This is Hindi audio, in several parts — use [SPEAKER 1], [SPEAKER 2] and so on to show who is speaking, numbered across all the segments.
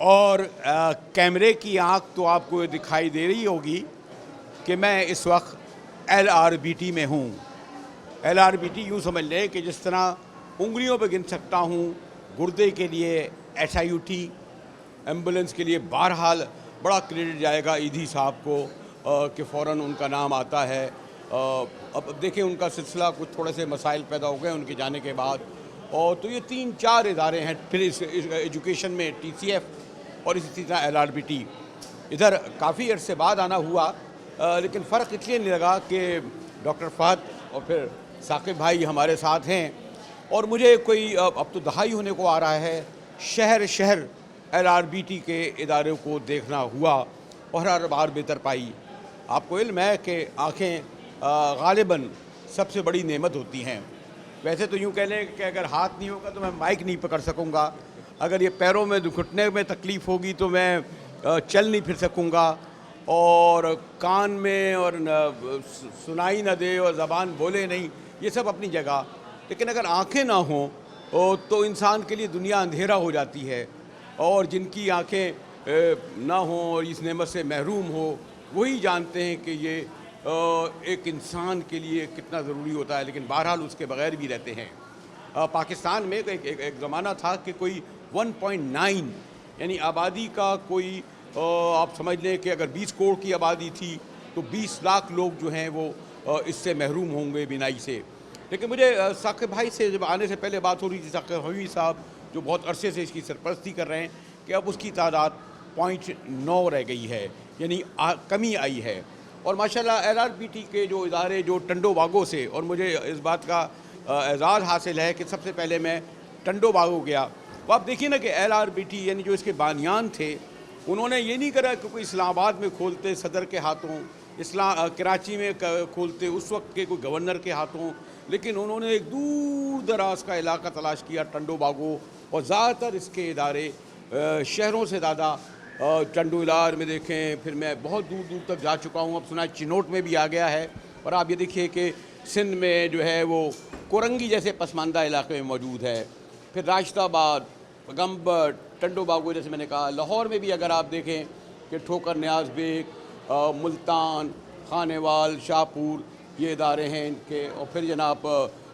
[SPEAKER 1] और कैमरे की आंख तो आपको दिखाई दे रही होगी कि मैं इस वक्त LRBT में हूँ। LRBT यूँ समझ लें कि जिस तरह उंगलियों पर गिन सकता हूँ, गुर्दे के लिए SIUT, एम्बुलेंस के लिए बहरहाल बड़ा क्रेडिट जाएगा ईदी साहब को कि फ़ौरन उनका नाम आता है। अब देखिए उनका सिलसिला कुछ थोड़े से मसाइल पैदा हो गए उनके जाने के बाद, और तो ये 3-4 इदारे हैं फिर इस एजुकेशन में TCF और इसी तरह LRBT। इधर काफ़ी अरसे बाद आना हुआ, लेकिन फ़र्क इसलिए नहीं लगा कि डॉक्टर फहद और फिर साकिब भाई हमारे साथ हैं, और मुझे कोई अब तो दहाई होने को आ रहा है, शहर शहर LRBT के इदारों को देखना हुआ और हर बार बेहतर पाई। आपको इल्म है कि आँखें गालिबन सबसे बड़ी नेमत होती हैं। वैसे तो यूँ कह लें कि अगर हाथ नहीं होगा तो मैं माइक नहीं पकड़ सकूँगा, अगर ये पैरों में घुटने में तकलीफ़ होगी तो मैं चल नहीं फिर सकूँगा, और कान में और सुनाई न दे और ज़बान बोले नहीं, ये सब अपनी जगह। लेकिन अगर आँखें ना हों तो इंसान के लिए दुनिया अंधेरा हो जाती है, और जिनकी आँखें ना हों और इस नेमत से महरूम हो वही जानते हैं कि ये एक इंसान के लिए कितना ज़रूरी होता है। लेकिन बहरहाल उसके बग़ैर भी रहते हैं। पाकिस्तान में एक ज़माना था कि कोई 1.9 यानी आबादी का कोई आप समझ लें कि अगर 20 करोड़ की आबादी थी तो 20 लाख लोग जो हैं वो इससे महरूम होंगे बिनाई से। लेकिन मुझे साकिब भाई से जब आने से पहले बात हो रही थी, साकिब हमीद साहब जो बहुत अरसे से इसकी सरपरस्ती कर रहे हैं, कि अब उसकी तादाद 0.9 रह गई है, यानी कमी आई है। और माशाल्लाह LRBT के जो इदारे जो टंडो बागों से, और मुझे इस बात का एजाज़ हासिल है कि सबसे पहले मैं टंडो बागों गया, तो आप देखिए ना कि LRBT यानी जो इसके बानियान थे, उन्होंने ये नहीं करा कि कोई इस्लामाबाद में खोलते सदर के हाथों, कराची में खोलते उस वक्त के कोई गवर्नर के हाथों, लेकिन उन्होंने एक दूर दराज का इलाका तलाश किया टंडो बागों, और ज़्यादातर इसके इदारे शहरों से ज़्यादा टंडो इलार में देखें, फिर मैं बहुत दूर दूर तक जा चुका हूँ, अब सुना चिनोट में भी आ गया है, और आप ये देखिए कि सिंध में जो है वो कोरंगी जैसे पसमानदा इलाके में मौजूद है, फिर राशिदाबाद, पैगम्बर, टंडो बागो जैसे मैंने कहा। लाहौर में भी अगर आप देखें कि ठोकर न्याज बेग, मुल्तान, खानेवाल, शाहपुर ये इदारे हैं इनके, और फिर जनाब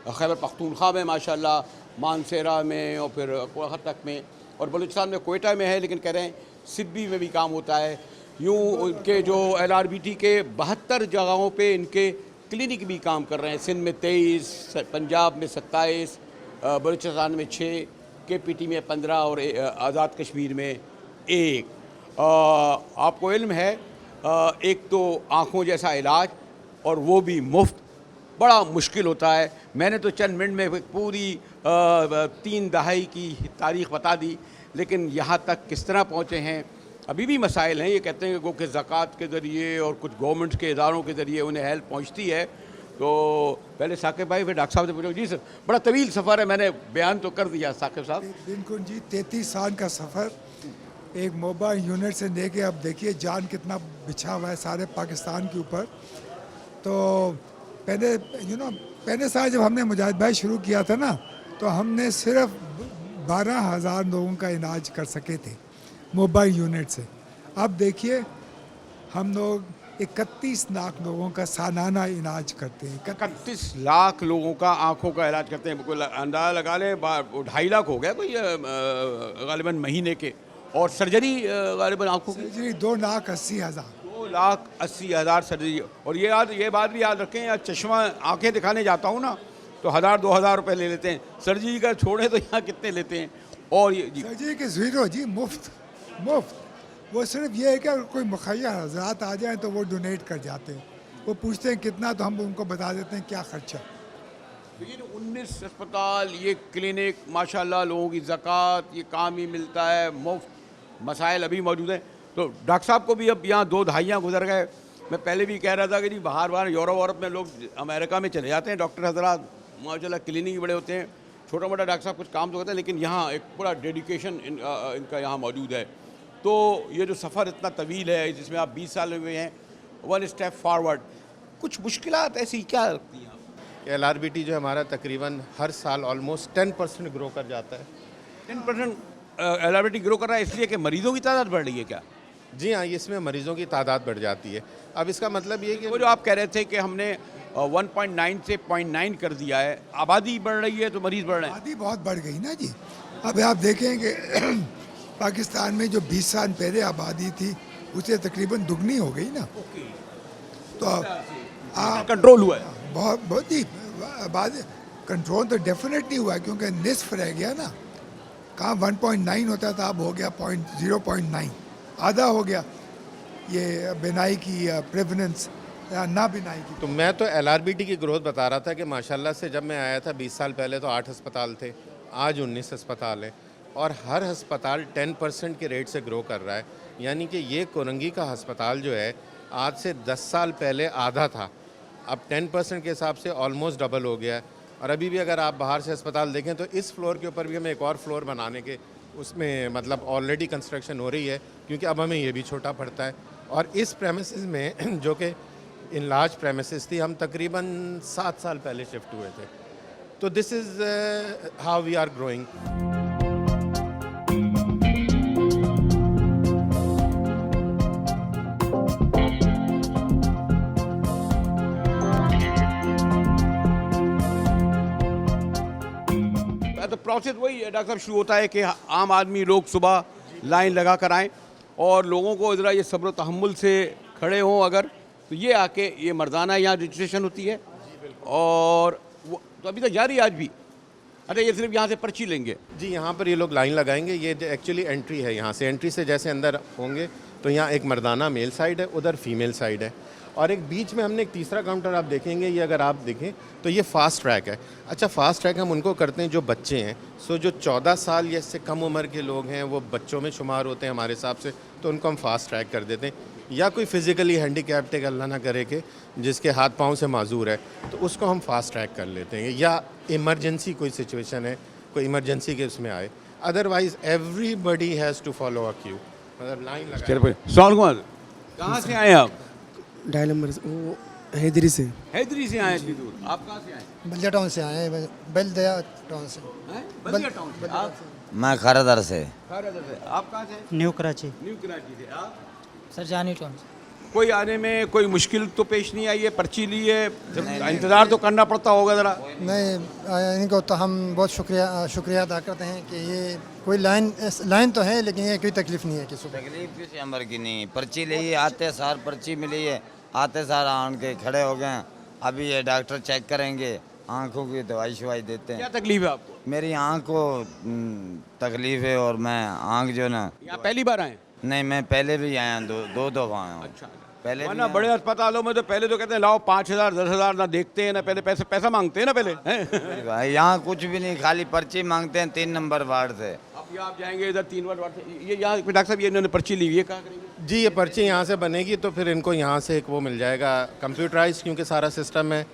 [SPEAKER 1] खैबर पख्तूनख्वा में माशाल्लाह, मानसेरा में, और फिर कोहतक में, और बलूचिस्तान में कोयटा में है, लेकिन कह रहे हैं सिब्बी में भी काम होता है। यूँ उनके जो LRBT के 72 जगहों पे इनके क्लिनिक भी काम कर रहे हैं। सिंध में 23, पंजाब में 27, बलूचिस्तान में 6, KPT में 15 और आज़ाद कश्मीर में 1। आपको इल्म है एक तो आँखों जैसा इलाज, और वो भी मुफ्त, बड़ा मुश्किल होता है। मैंने तो चंद मिनट में पूरी 3 दहाई की तारीख़ बता दी, लेकिन यहाँ तक किस तरह पहुँचे हैं अभी भी मसाइल हैं। ये कहते हैं कि ज़कात के ज़रिए और कुछ गवर्नमेंट के इदारों के ज़रिए उन्हें हेल्प पहुँचती है। तो पहले साकिब भाई, फिर डॉक्टर साहब से पूछो। जी सर, बड़ा तवील सफ़र है, मैंने बयान तो कर दिया साकिब साहब।
[SPEAKER 2] बिल्कुल जी, 33 साल का सफ़र एक मोबाइल यूनिट से लेके अब देखिए जान कितना बिछा हुआ है सारे पाकिस्तान के ऊपर। तो पहले साल जब हमने मुजाहिद भाई शुरू किया था ना, तो हमने सिर्फ 12,000 लोगों का इलाज कर सके थे मोबाइल यूनिट से। अब देखिए हम लोग 31 लाख लोगों का सालाना इलाज करते हैं।
[SPEAKER 1] 31 लाख लोगों का आँखों का इलाज करते हैं। बिल्कुल अंदाज़ा लगा लें 2.5 लाख हो गया कोई गालिबन महीने के, और सर्जरी गालिबन आँखों की
[SPEAKER 2] सर्जरी 2,80,000
[SPEAKER 1] 2,80,000 सर्जरी। और ये बात भी याद रखें, यार चश्मा आंखें दिखाने जाता हूँ ना तो 1,000-2,000 रुपये ले लेते हैं, सर्जरी का छोड़े तो यहाँ कितने लेते हैं। और ये जी
[SPEAKER 2] सर्जरी के ज़ीरो जी, मुफ्त। वो सिर्फ ये है कि अगर कोई मुखैया हज़रात आ जाएँ तो वो डोनेट कर जाते हैं। वो पूछते हैं कितना, तो हम उनको बता देते हैं क्या ख़र्चा।
[SPEAKER 1] ये 19 अस्पताल, ये क्लिनिक, माशाल्लाह लोगों की ज़कात, ये काम ही मिलता है मुफ्त, मसाइल अभी मौजूद हैं। तो डॉक्टर साहब को भी अब यहाँ 2 दहाइयाँ गुजर गए। मैं पहले भी कह रहा था कि जी बाहर यूरोप में लोग, अमेरिका में चले जाते हैं डॉक्टर हज़रात, माशाल्लाह क्लिनिक भी बड़े होते हैं, छोटा मोटा डॉक्टर साहब कुछ काम तो करते हैं, लेकिन यहाँ एक पूरा डेडिकेशन इनका यहाँ मौजूद है। तो ये जो सफ़र इतना तवील है, जिसमें आप 20 साल हुए हैं, 1 स्टेप फॉरवर्ड, कुछ मुश्किलात ऐसी क्या लगती हैं?
[SPEAKER 3] LRBT जो हमारा तकरीबन हर साल ऑलमोस्ट 10% ग्रो कर जाता है।
[SPEAKER 1] 10% एलआरबीटी ग्रो कर रहा है इसलिए कि मरीजों की तादाद बढ़ रही है क्या?
[SPEAKER 3] जी हाँ, इसमें मरीज़ों की तादाद बढ़ जाती है। अब इसका मतलब ये कि
[SPEAKER 1] वो जो आप कह रहे थे कि हमने 1.9 से 0.9 कर दिया है, आबादी बढ़ रही है तो मरीज बढ़ रहे हैं।
[SPEAKER 2] आबादी बहुत बढ़ गई ना जी। अब आप देखेंगे पाकिस्तान में जो 20 साल पहले आबादी थी उससे तकरीबन दुगनी हो गई ना। तो आप
[SPEAKER 1] कंट्रोल हुआ है।
[SPEAKER 2] बहुत ही आबादी कंट्रोल तो डेफिनेटली हुआ है, क्योंकि निस्फ रह गया ना। कहाँ 1.9 होता था, अब हो गया 0.9, आधा हो गया। ये बिनाई की प्रेवलेंस या ना बिनाई की।
[SPEAKER 3] तो मैं तो एलआरबीटी की ग्रोथ बता रहा था कि माशाल्लाह से जब मैं आया था 20 साल पहले तो 8 अस्पताल थे, आज 19 अस्पताल हैं और हर अस्पताल 10% के रेट से ग्रो कर रहा है। यानी कि ये कोरंगी का अस्पताल जो है आज से 10 साल पहले आधा था, अब 10% के हिसाब से ऑलमोस्ट डबल हो गया है। और अभी भी अगर आप बाहर से अस्पताल देखें तो इस फ्लोर के ऊपर भी हमें एक और फ्लोर बनाने के उसमें मतलब ऑलरेडी कंस्ट्रक्शन हो रही है, क्योंकि अब हमें ये भी छोटा पड़ता है। और इस प्रेमिसेस में जो कि इन लार्ज प्रेमिसेस थी, हम तकरीबन 7 साल पहले शिफ्ट हुए थे। तो this is how we are growing.
[SPEAKER 1] तो प्रोसेस वही है डॉक्टर साहब, शुरू होता है कि आम आदमी लोग सुबह लाइन लगा कर आएँ और लोगों को ज़रा ये सब्र तहम्मुल से खड़े हों अगर, तो ये आके ये मर्दाना यहाँ रजिस्ट्रेशन होती है और वो तो अभी तक जारी है आज भी। अच्छा, ये सिर्फ यहाँ से पर्ची लेंगे?
[SPEAKER 3] जी, यहाँ पर ये लोग लाइन लगाएंगे। ये एक्चुअली एंट्री है, यहाँ से एंट्री से जैसे अंदर होंगे तो यहाँ एक मर्दाना मेल साइड है, उधर फीमेल साइड है और एक बीच में हमने एक तीसरा काउंटर आप देखेंगे। ये अगर आप देखें तो ये फास्ट ट्रैक है। अच्छा, फास्ट ट्रैक हम उनको करते हैं जो बच्चे हैं। सो जो 14 साल या इससे कम उम्र के लोग हैं वो बच्चों में शुमार होते हैं हमारे हिसाब से, तो उनको हम फास्ट ट्रैक कर देते हैं। या कोई फिज़िकली हैंडीकैप्ड है, अल्लाह ना करे कि जिसके हाथ पाँव से माजूर है, तो उसको हम फास्ट ट्रैक कर लेते हैं। या इमरजेंसी कोई सिचुएशन है, कोई इमरजेंसी के उसमें आए, otherwise everybody has to follow a queue, मतलब लाइन लगा।
[SPEAKER 1] कहाँ से आए आप?
[SPEAKER 4] 2.5 नंबर से, वो हैदरी से।
[SPEAKER 1] हैदरी से आए इतनी दूर? आप कहाँ से आए?
[SPEAKER 4] बल्दिया टाउन से आए हैं, बल्दिया टाउन से।
[SPEAKER 1] हैं? बल्दिया टाउन से। आप?
[SPEAKER 5] मैं खरदर से।
[SPEAKER 1] खैरदर से। आप कहाँ से?
[SPEAKER 6] न्यू कराची।
[SPEAKER 1] न्यू कराची से। आप?
[SPEAKER 6] सर जानी टाउन से।
[SPEAKER 1] कोई आने में कोई मुश्किल तो पेश नहीं आई है? पर्ची ली है, इंतज़ार तो करना पड़ता होगा ज़रा।
[SPEAKER 4] नहीं, इनको तो हम बहुत शुक्रिया अदा करते हैं कि ये कोई लाइन तो है, लेकिन ये कोई तकलीफ़ नहीं है किसी को।
[SPEAKER 5] तकलीफ किसी उम्र की नहीं, पर्ची ली, आते सार पर्ची मिली है, आते सार आन के खड़े हो गए। अभी ये डॉक्टर चेक करेंगे, आँखों की दवाई शवाई देते
[SPEAKER 1] क्या
[SPEAKER 5] हैं।
[SPEAKER 1] तकलीफ है आपको?
[SPEAKER 5] मेरी आँख को तकलीफ है और मैं आँख जो ना,
[SPEAKER 1] यहाँ पहली बार आए?
[SPEAKER 5] नहीं मैं पहले भी आया, दो दफा आया हूँ।
[SPEAKER 1] अच्छा।
[SPEAKER 5] पहले भी
[SPEAKER 1] वरना
[SPEAKER 5] आया।
[SPEAKER 1] बड़े अस्पतालों में तो पहले तो कहते हैं लाओ 5,000 10,000 ना देखते हैं ना, पहले पैसा मांगते हैं ना पहले, हैं?
[SPEAKER 5] भाई यहाँ कुछ भी नहीं, खाली पर्ची मांगते हैं 3 नंबर वार्ड से।
[SPEAKER 1] अब ये आप जाएंगे इधर 3 वार्ड से, ये यहाँ डॉक्टर साहब ये इन्होंने पर्ची ली हुई है, क्या करेंगे?
[SPEAKER 3] जी, ये पर्ची यहाँ से बनेगी तो फिर इनको यहाँ से एक वो मिल जाएगा कंप्यूटराइज, क्योंकि सारा सिस्टम है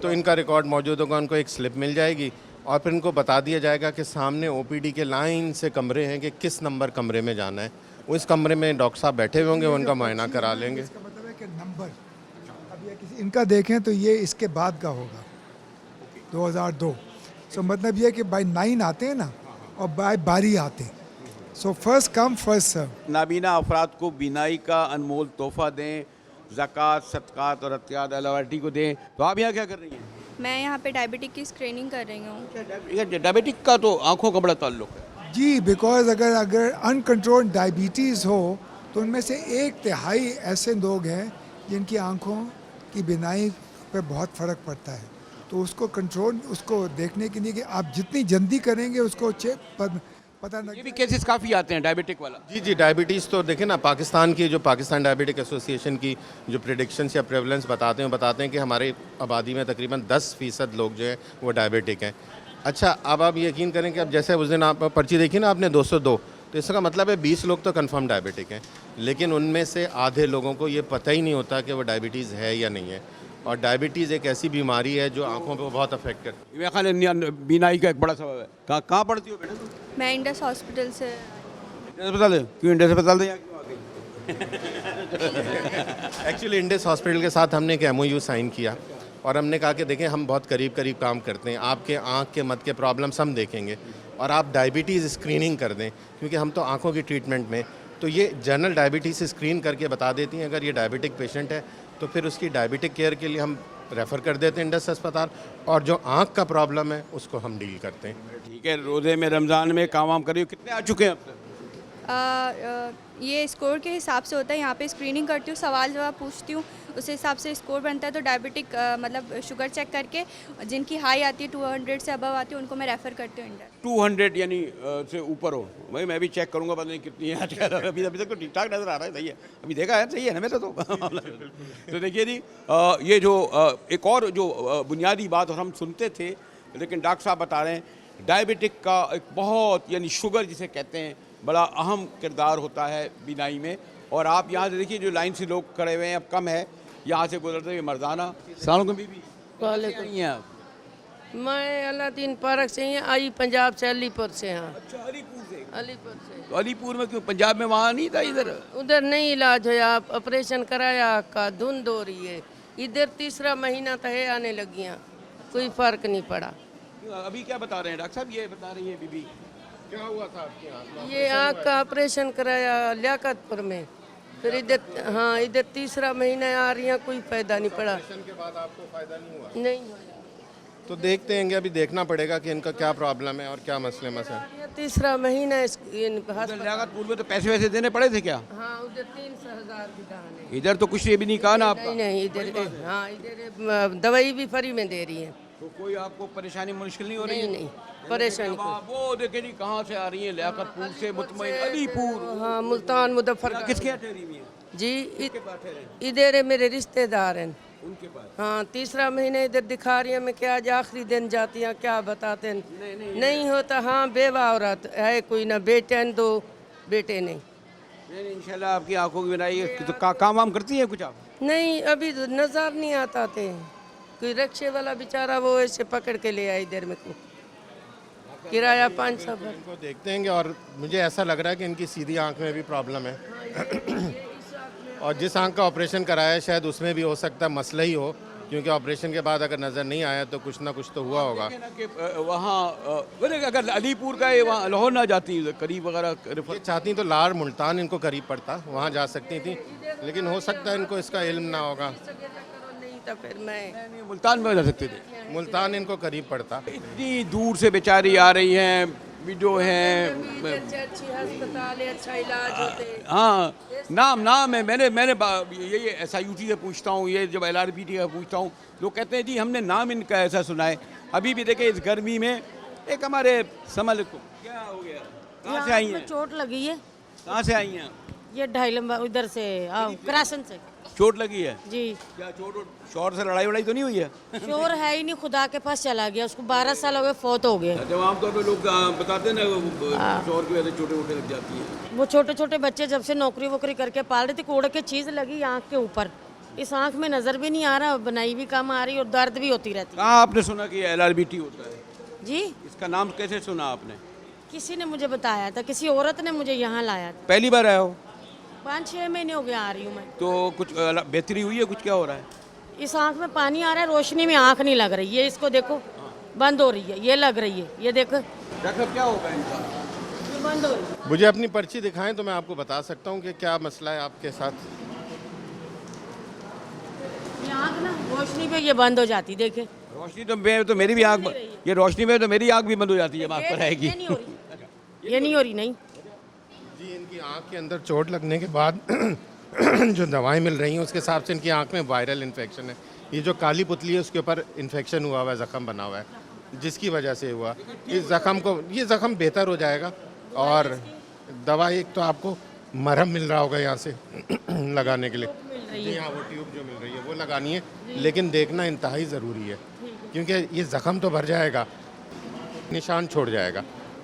[SPEAKER 3] तो इनका रिकॉर्ड मौजूद होगा। उनको एक स्लिप मिल जाएगी और फिर इनको बता दिया जाएगा कि सामने ओपीडी के लाइन से कमरे हैं कि किस नंबर कमरे में जाना है। उस कमरे में डॉक्टर साहब बैठे हुए होंगे, उनका मुआयना करा लेंगे।
[SPEAKER 2] इसका मतलब है कि नंबर, अब ये किसी इनका देखें तो ये इसके बाद का होगा 2002। सो मतलब ये कि बाय 9 आते हैं ना और बाय बारी आते हैं। So first come first serve.
[SPEAKER 1] नाबीना अफराद को बीनाई का अनमोल तोहफा दें, ज़कात सदक़ात और अतियात एलआरटी को दें। तो आप यहाँ क्या कर रही हैं?
[SPEAKER 7] मैं यहाँ पे डायबिटिक की स्क्रीनिंग कर रही हूँ।
[SPEAKER 1] डायबिटिक का तो आँखों का बड़ा ताल्लुक है।
[SPEAKER 2] जी, बिकॉज अगर अनकंट्रोल्ड डायबिटीज़ हो तो उनमें से 1/3 ऐसे लोग हैं जिनकी आँखों की बिनाई पे बहुत फ़र्क पड़ता है। तो उसको कंट्रोल, उसको देखने के लिए कि आप जितनी जल्दी करेंगे उसको पता
[SPEAKER 1] ये भी
[SPEAKER 2] लग।
[SPEAKER 1] केसेस काफ़ी आते हैं डायबिटिक वाला।
[SPEAKER 3] जी, डायबिटीज़ तो देखें ना, पाकिस्तान की जो पाकिस्तान डायबिटिक एसोसिएशन की जो प्रेडिक्शंस या प्रेवलेंस बताते हैं कि हमारी आबादी में तकरीबन 10% लोग जो हैं वो डायबिटिक हैं। अच्छा, अब आप यकीन करें कि अब जैसे उस दिन आप पर्ची देखी ना आपने 202, तो इसका मतलब है 20 लोग तो कंफर्म डायबिटिक हैं, लेकिन उनमें से आधे लोगों को ये पता ही नहीं होता कि वो डायबिटीज़ है या नहीं है। और डायबिटीज़ एक ऐसी बीमारी है जो आंखों पे बहुत अफेक्ट करती है।
[SPEAKER 1] मेरे ख्याल है बीनाई का एक बड़ा सबब है। कहाँ पढ़ती हो बेटा तुम?
[SPEAKER 7] मैं इंडस हॉस्पिटल से।
[SPEAKER 1] इंडस अस्पताल है? क्यों इंडस अस्पताल से यहाँ क्यों आ गई?
[SPEAKER 3] एक्चुअली इंडस हॉस्पिटल के साथ हमने एक MOU साइन किया और हमने कहा कि देखें हम बहुत करीब काम करते हैं, आपके आँख के मत के प्रॉब्लम्स हम देखेंगे, और आप डायबिटीज़ स्क्रीनिंग कर दें, क्योंकि हम तो आँखों की ट्रीटमेंट में तो ये जनरल डायबिटीज़ स्क्रीन करके बता देती हैं अगर ये डायबिटिक पेशेंट है तो फिर उसकी डायबिटिक केयर के लिए हम रेफ़र कर देते हैं इंडस अस्पताल, और जो आँख का प्रॉब्लम है उसको हम डील करते हैं।
[SPEAKER 1] ठीक है, रोज़े में रमज़ान में काम वाम करिए, कितने आ चुके हैं अब तक?
[SPEAKER 7] ये स्कोर के हिसाब से होता है। यहाँ पे स्क्रीनिंग करती हूँ, सवाल जवाब पूछती हूँ, उस हिसाब से स्कोर बनता है। तो डायबिटिक मतलब शुगर चेक करके जिनकी हाई आती है 200 से अबव आती है उनको मैं रेफ़र करती हूँ इंडस।
[SPEAKER 1] 200 यानी से ऊपर हो भाई, मैं भी चेक करूंगा, पता नहीं कितनी है आजकल। अभी तक तो ठीक ठाक नज़र आ रहा है, सही है, अभी देखा है, सही है ना मेरा तो। तो देखिए जी, ये जो एक और जो बुनियादी बात और हम सुनते थे, लेकिन डॉक्टर साहब बता रहे हैं डायबिटिक का एक बहुत यानी शुगर जिसे कहते हैं बड़ा अहम किरदार होता है बीनाई में। और आप यहाँ से देखिए जो लाइन से लोग खड़े हुए हैं अब कम है, यहाँ से गुजरते हुए मर्दाना। सलाम बीबी,
[SPEAKER 6] वालेकुम।
[SPEAKER 1] नहीं है आप?
[SPEAKER 6] मैं अलादीन पार्क से ही आई, पंजाब से अलीपुर से। हाँ,
[SPEAKER 1] अच्छा, अलीपुर से।
[SPEAKER 6] अलीपुर से।
[SPEAKER 1] तो अलीपुर में क्यों, पंजाब में वहाँ नहीं था इधर?
[SPEAKER 6] उधर नहीं इलाज है, ऑपरेशन कराया का धुंध हो रही है। इधर तीसरा महीना तो है, आने लगियाँ, कोई फर्क नहीं पड़ा।
[SPEAKER 1] अभी क्या बता रहे हैं डॉक्टर साहब, ये बता रही है बीबी?
[SPEAKER 3] क्या हुआ था आपके आँख?
[SPEAKER 6] ये आँख का ऑपरेशन कराया लियाकतपुर में, फिर इधर हाँ इधर तीसरा महीना आ रही हैं, कोई फायदा नहीं पड़ा।
[SPEAKER 3] ऑपरेशन के बाद आपको फ़ायदा नहीं हुआ?
[SPEAKER 6] नहीं हुआ।
[SPEAKER 3] तो देखते हैं, अभी देखना पड़ेगा कि इनका क्या प्रॉब्लम है और क्या मसले मसाइल।
[SPEAKER 6] ये तीसरा महीना
[SPEAKER 1] लियाकतपुर में तो पैसे वैसे देने पड़े थे क्या?
[SPEAKER 6] हाँ, उधर 300,000 की दान है।
[SPEAKER 1] इधर तो कुछ ये भी नहीं कहा ना आपका?
[SPEAKER 6] नहीं नहीं, इधर हाँ इधर दवाई भी फ्री में दे रही है।
[SPEAKER 1] तो कोई आपको परेशानी मुश्किल नहीं हो रही
[SPEAKER 6] नहीं
[SPEAKER 1] है?
[SPEAKER 6] नहीं, परेशानी
[SPEAKER 1] वो देखे जी कहाँ से आ रही है, लियाकतपुर से मुतमईन अलीपुर।
[SPEAKER 6] हाँ, मुल्तान मुजफ्फर
[SPEAKER 1] किसके यहाँ ठहरी हुई है?
[SPEAKER 6] जी
[SPEAKER 1] किसके पास ठहरे?
[SPEAKER 6] इधर है, मेरे रिश्तेदार हैं।
[SPEAKER 1] उनके पास?
[SPEAKER 6] हाँ, तीसरा महीना इधर दिखा रही है। मैं क्या आज आखिरी दिन जाती हैं, क्या बताते हैं? नहीं होता। हाँ, बेवा औरत है कोई ना, बेटे दो बेटे नहीं।
[SPEAKER 1] नहीं इंशाल्लाह आपकी आंखों की बनाई। तो काम वाम करती है कुछ आप?
[SPEAKER 6] नहीं, अभी तो नजर नहीं आता थे। कोई रक्षे वाला बेचारा वो ऐसे पकड़ के ले आया इधर में को, किराया 500।
[SPEAKER 3] इनको देखते हैं, और मुझे ऐसा लग रहा है कि इनकी सीधी आंख में भी प्रॉब्लम है। और जिस आंख का ऑपरेशन कराया है शायद उसमें भी हो सकता है मसला ही हो, क्योंकि ऑपरेशन के बाद अगर नज़र नहीं आया तो कुछ ना कुछ तो हुआ होगा।
[SPEAKER 1] वहाँ अगर अलीपुर का वहाँ लाहौर ना जाती करीब वगैरह
[SPEAKER 3] ये चाहती तो लार मुल्तान इनको करीब पड़ता, वहाँ जा सकती थी, लेकिन हो सकता है इनको इसका इल्म ना होगा।
[SPEAKER 6] नहीं तो फिर मैं
[SPEAKER 1] मुल्तान में जा सकते थे।
[SPEAKER 3] मुल्तान इनको करीब पड़ता।
[SPEAKER 1] इतनी दूर से बेचारी आ रही हैं भी जो हैं।
[SPEAKER 6] अच्छी अस्पताल है, अच्छा इलाज होते हैं।
[SPEAKER 1] हाँ, नाम है। मैंने ये SIUT से पूछता हूँ, ये जब LRBT का पूछता हूँ, लोग कहते हैं जी हमने नाम इनका ऐसा सुना है। अभी भी देखे इस गर्मी में एक हमारे समझ को क्या हो गया, कहाँ से आई हैं?
[SPEAKER 8] चोट लगी है।
[SPEAKER 1] कहाँ से आई हैं?
[SPEAKER 8] ये ढाईलम उधर से क्रासन से
[SPEAKER 1] चोट लगी है
[SPEAKER 8] जी।
[SPEAKER 1] क्या? चोट शोर से लड़ाई वड़ाई तो नहीं हुई है?
[SPEAKER 8] शोर है ही नहीं, खुदा के पास चला गया, उसको 12 साल हो गए, फौत हो गया।
[SPEAKER 1] जब आमतौर पर लोग बताते हैं ना शोर की वजह से छोटे मोटे लग जाती है।
[SPEAKER 8] वो छोटे छोटे बच्चे जब से नौकरी वोकरी करके पाल रहे थे, कोड़ के चीज़ लगी आँख के ऊपर, इस आँख में नज़र भी नहीं आ रहा, बनाई भी कम आ रही और दर्द भी होती रहती
[SPEAKER 1] कहाँ आपने सुना कि LRBT होता है?
[SPEAKER 8] जी।
[SPEAKER 1] इसका नाम कैसे सुना आपने?
[SPEAKER 8] किसी ने मुझे बताया था, किसी औरत ने मुझे यहाँ लाया था।
[SPEAKER 1] पहली बार आए हो?
[SPEAKER 8] 5-6 महीने हो गए आ रही हूँ मैं।
[SPEAKER 1] तो कुछ बेहतरी हुई है? कुछ क्या हो रहा है?
[SPEAKER 8] इस आँख में पानी आ रहा है, रोशनी में आँख नहीं लग रही है, इसको देखो बंद हो रही है, ये लग रही है, ये देखो।
[SPEAKER 1] डॉक्टर क्या होगा इनका?
[SPEAKER 8] ये बंद हो रही है।
[SPEAKER 3] मुझे अपनी पर्ची दिखाएं तो मैं आपको बता सकता हूँ कि क्या मसला है आपके साथ।
[SPEAKER 8] ये आँख ना रोशनी पे ये बंद हो जाती, देखे।
[SPEAKER 1] रोशनी तो मेरी भी आँख, ये रोशनी में तो मेरी आँख भी बंद हो जाती है, आँख पर आएगी।
[SPEAKER 8] ये नहीं हो रही, ये नहीं हो रही। नहीं
[SPEAKER 3] जी, इनकी आँख के अंदर चोट लगने के बाद जो दवाएं मिल रही हैं उसके हिसाब से इनकी आँख में वायरल इन्फेक्शन है। ये जो काली पुतली है उसके ऊपर इन्फेक्शन हुआ हुआ है, ज़ख़म बना हुआ है, जिसकी वजह से हुआ। इस ज़ख़म को, ये ज़ख़म बेहतर हो जाएगा। और दवा एक तो आपको मरहम मिल रहा होगा यहाँ से लगाने के लिए। जी हाँ, वो ट्यूब जो मिल रही है वो लगानी है, लेकिन देखना इंतहाई ज़रूरी है, क्योंकि ये ज़ख़म तो भर जाएगा, निशान छोड़ जाएगा।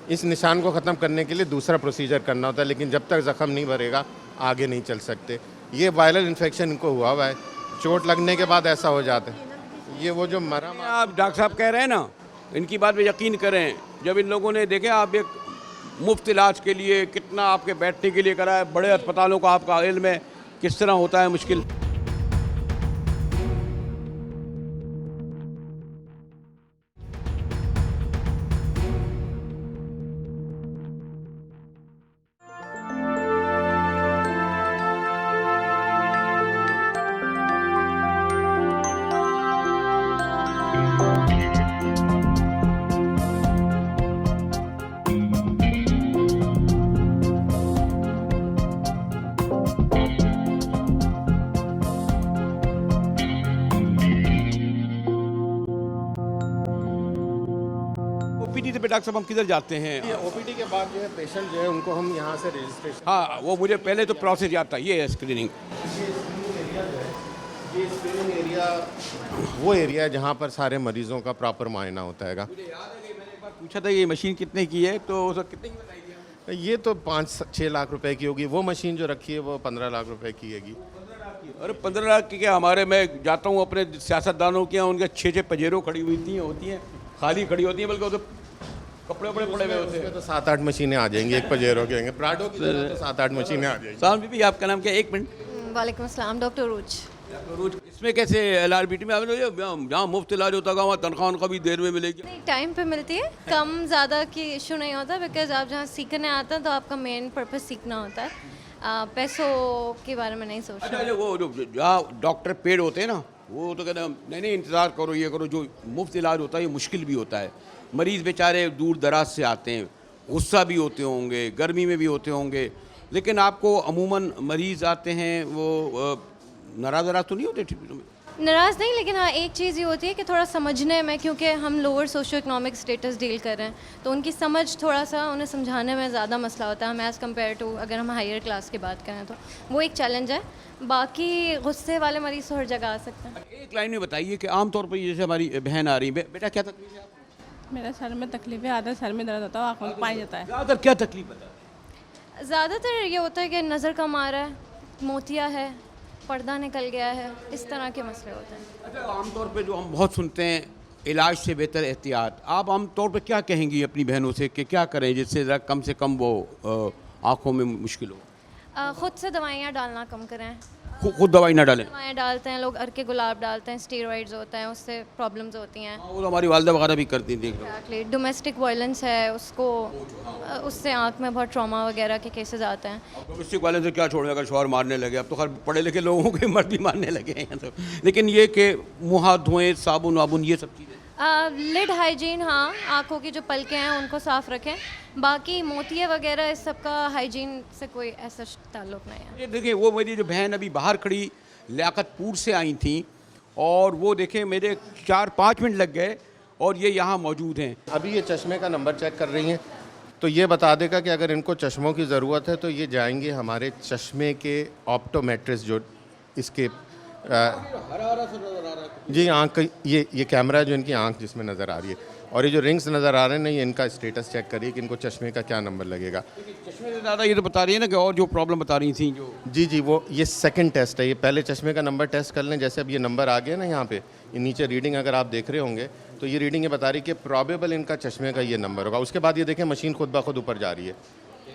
[SPEAKER 3] इस निशान को ख़त्म करने के लिए दूसरा प्रोसीजर करना होता है, लेकिन जब तक ज़ख़म नहीं भरेगा आगे नहीं चल सकते। ये वायरल इन्फेक्शन इनको हुआ हुआ है, चोट लगने के बाद ऐसा हो जाता है। ये वो जो मरहम
[SPEAKER 1] आप डॉक्टर साहब कह रहे हैं ना, इनकी बात पे यकीन करें। जब इन लोगों ने देखे आप एक मुफ्त इलाज के लिए कितना आपके बैठने के लिए करा है, बड़े अस्पतालों का आपका इल्म है किस तरह होता है मुश्किल। पे डॉक्टर साहब हम किधर जाते हैं?
[SPEAKER 3] ये ओपीडी के बाद जो है पेशेंट जो है उनको हम यहाँ से रजिस्ट्रेशन,
[SPEAKER 1] हाँ, वो मुझे पहले तो प्रोसेस याद था, ये है स्क्रीनिंग।
[SPEAKER 3] ये स्क्रीनिंग एरिया वो एरिया है जहाँ पर सारे मरीजों का प्रॉपर मुआयना होता है।
[SPEAKER 1] मुझे याद है कि मैंने एक बार पूछा था ये मशीन कितने की है, तो उसको कितने की बताई थी आपने?
[SPEAKER 3] ये तो 5-6 लाख रुपए की होगी, वो मशीन जो रखी है वो 15 लाख रुपए की हैगी।
[SPEAKER 1] अरे 15 लाख की क्या, हमारे मैं जाता हूँ अपने सियासतदानों के यहाँ, उनके 6-6 पजेरों खड़ी हुई होती हैं, खाली खड़ी होती हैं, बल्कि वो तो कपड़े वपड़े पड़े हुए होते हैं।
[SPEAKER 3] उसमें तो 7-8 मशीनें आ जाएंगी, एक पजेरो के होंगे, प्राडो की तो 7-8 मशीनें आ जाएंगी।
[SPEAKER 1] साहब बीबी आपका नाम क्या है? 1 मिनट।
[SPEAKER 9] वालेकुम अस्सलाम, डॉक्टर रूज।
[SPEAKER 1] रोज इसमें कैसे LRBT में आपने जहाँ मुफ्त इलाज होता है वहाँ तनख्वाह उनका भी देर में मिलेगी?
[SPEAKER 9] नहीं, टाइम पे मिलती है, कम ज़्यादा की इशू नहीं होता, बिकॉज आप जहाँ सीखने आते हैं तो आपका मेन पर्पस सीखना होता है, पैसों के बारे में नहीं सोचना।
[SPEAKER 1] अच्छा, वो जो जहाँ डॉक्टर पेड होते हैं ना, वो तो कहते हैं नहीं इंतज़ार करो, ये करो। जो मुफ्त इलाज होता है ये मुश्किल भी होता है, मरीज़ बेचारे दूर दराज से आते हैं, गुस्सा भी होते होंगे, गर्मी में भी होते होंगे, लेकिन आपको अमूमन मरीज़ आते हैं वो नाराज़ तो नहीं होते?
[SPEAKER 9] नाराज़ नहीं, लेकिन हाँ एक चीज़ ये होती है कि थोड़ा समझने में, क्योंकि हम lower socio economic status deal कर रहे हैं, तो उनकी समझ थोड़ा सा उन्हें समझाने में ज़्यादा मसला होता है, हम एज़ कम्पेयर टू अगर हम हायर क्लास की बात करें तो वो एक चैलेंज है। बाकी गुस्से वाले मरीज़ तो हर जगह आ सकते हैं।
[SPEAKER 1] एक लाइन में बताइए कि आमतौर पर जैसे हमारी बहन आ रही है, बेटा क्या तकलीफ है आपको?
[SPEAKER 10] मेरा सर में तकलीफ है, आधा सर में दर्द होता है, आँखों में पानी जाता है।
[SPEAKER 1] ज़्यादातर क्या तकलीफ है?
[SPEAKER 9] ज़्यादातर ये होता है कि नज़र कम आ रहा है, मोतिया है, पर्दा निकल गया है, इस तरह के मसले होते हैं।
[SPEAKER 1] अच्छा, आमतौर पे जो हम बहुत सुनते हैं इलाज से बेहतर एहतियात, आप आमतौर पे क्या कहेंगी अपनी बहनों से कि क्या करें जिससे ज़रा कम से कम वो आँखों में मुश्किल हो?
[SPEAKER 9] ख़ुद से दवाइयाँ डालना कम करें।
[SPEAKER 1] खुद दवाई ना डालें?
[SPEAKER 9] दवाएँ डालते हैं लोग, अरके गुलाब डालते हैं, स्टेरॉइड्स होते हैं, उससे प्रॉब्लम्स होती हैं।
[SPEAKER 1] वो तो हमारी वालदा वगैरह भी करती थी।
[SPEAKER 9] एक्चुअली डोमेस्टिक वायलेंस है, उसको उससे आँख में बहुत ट्रॉमा वगैरह के केसेस आते हैं।
[SPEAKER 1] डोमेस्टिक वायलेंस से क्या छोड़ें, अगर शौहर मारने लगे, अब तो खैर पढ़े लिखे लोगों के मर्द भी मारने लगे हैं तो, लेकिन ये कि मुँह हाथ धोएं, साबुन वाबुन, ये सब चीज़ें।
[SPEAKER 9] लिड हाइजीन, हाँ, आँखों की जो पलकें हैं उनको साफ़ रखें, बाकी मोतिये वगैरह इस सब का हाइजीन से कोई ऐसा ताल्लुक़ नहीं है।
[SPEAKER 1] ये देखिए, वो मेरी जो बहन अभी बाहर खड़ी लियाकतपुर से आई थी, और वो देखें मेरे 4-5 मिनट लग गए और ये यहाँ मौजूद हैं।
[SPEAKER 3] अभी ये चश्मे का नंबर चेक कर रही हैं, तो ये बता देगा कि अगर इनको चश्मों की ज़रूरत है तो ये जाएंगे हमारे चश्मे के ऑप्टोमेट्रिस्ट जो इसके जी आँख का ये कैमरा जो इनकी आँख जिसमें नज़र आ रही है, और ये जो रिंग्स नज़र आ रहे हैं ना, ये इनका स्टेटस चेक करिए कि इनको चश्मे का क्या नंबर लगेगा।
[SPEAKER 1] चश्मे से ज़्यादा ये तो बता रही है ना कि और जो प्रॉब्लम बता रही थी जो
[SPEAKER 3] जी वो ये सेकंड टेस्ट है, ये पहले चश्मे का नंबर टेस्ट कर लें। जैसे अब ये नंबर आ गया ना यहाँ पे, ये नीचे रीडिंग अगर आप देख रहे होंगे तो ये रीडिंग ये बता रही है कि प्रॉबेबल इनका चश्मे का ये नंबर होगा। उसके बाद ये देखें मशीन खुद ब खुद ऊपर जा रही है,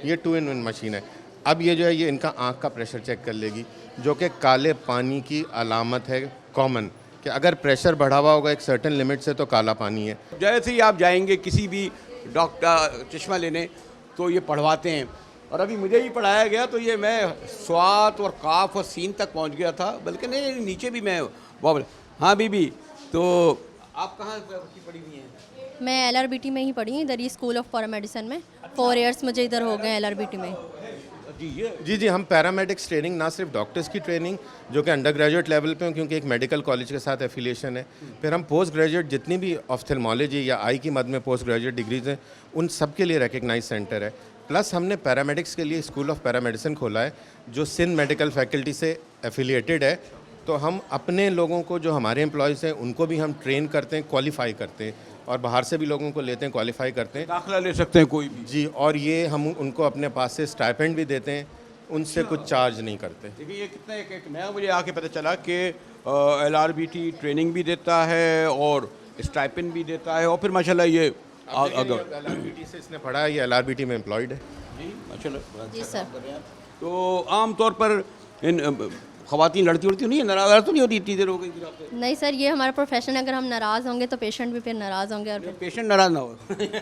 [SPEAKER 3] ये 2-in-1 मशीन है। अब ये जो है ये इनका आँख का प्रेशर चेक कर लेगी, जो कि काले पानी की अलामत है कॉमन, कि अगर प्रेशर बढ़ा हुआ होगा एक सर्टेन लिमिट से तो काला पानी है।
[SPEAKER 1] जैसे ही आप जाएंगे किसी भी डॉक्टर चश्मा लेने तो ये पढ़वाते हैं, और अभी मुझे ही पढ़ाया गया तो ये मैं स्वात और काफ और सीन तक पहुंच गया था, बल्कि नहीं नीचे भी मैं बहुत। हाँ बीबी, तो आप कहाँ पढ़ी हुई हैं?
[SPEAKER 11] मैं LRBT में ही पढ़ी, इधर ही स्कूल ऑफ पैरामेडिसिन में 4 इयर्स मुझे इधर हो गए LRBT में।
[SPEAKER 3] जी हम पैरामेडिक्स ट्रेनिंग, ना सिर्फ डॉक्टर्स की ट्रेनिंग जो कि अंडर ग्रेजुएट लेवल पे, क्योंकि एक मेडिकल कॉलेज के साथ एफिलिएशन है, फिर हम पोस्ट ग्रेजुएट जितनी भी ऑफ्थेल्मोलॉजी या आई की मद में पोस्ट ग्रेजुएट डिग्रीज हैं उन सब के लिए रिकग्नाइज सेंटर है। प्लस हमने पैरामेडिक्स के लिए स्कूल ऑफ पैरामेडिसिन खोला है जो सिंध मेडिकल फैकल्टी से एफिलिएटेड है। तो हम अपने लोगों को, जो हमारे एम्प्लॉयज़ हैं, उनको भी हम ट्रेन करते हैं, क्वालिफाई करते हैं, और बाहर से भी लोगों को लेते हैं, क्वालिफाई करते हैं,
[SPEAKER 1] दाखिला ले सकते हैं कोई भी।
[SPEAKER 3] जी, और ये हम उनको अपने पास से स्टाइपेंड भी देते हैं, उनसे कुछ चार्ज नहीं करते।
[SPEAKER 1] देखिए ये कितना एक नया मुझे आके पता चला कि LRBT ट्रेनिंग भी देता है और स्टाइपेंड भी देता है, और फिर माशाल्लाह ये
[SPEAKER 3] अगर LRBT से इसने पढ़ा है, ये LRBT में एम्प्लॉयड है।
[SPEAKER 1] जी माशाल्लाह।
[SPEAKER 11] जी सर।
[SPEAKER 1] तो आम तौर पर इन ख़वातीन लड़ती नहीं है, नाराज़ तो नहीं होती इतनी देर हो गई फिर आपसे?
[SPEAKER 11] नहीं सर, ये हमारा प्रोफेशन है, अगर हम नाराज़ होंगे तो पेशेंट भी फिर नाराज़ होंगे, और
[SPEAKER 1] पेशेंट नाराज़ ना हो।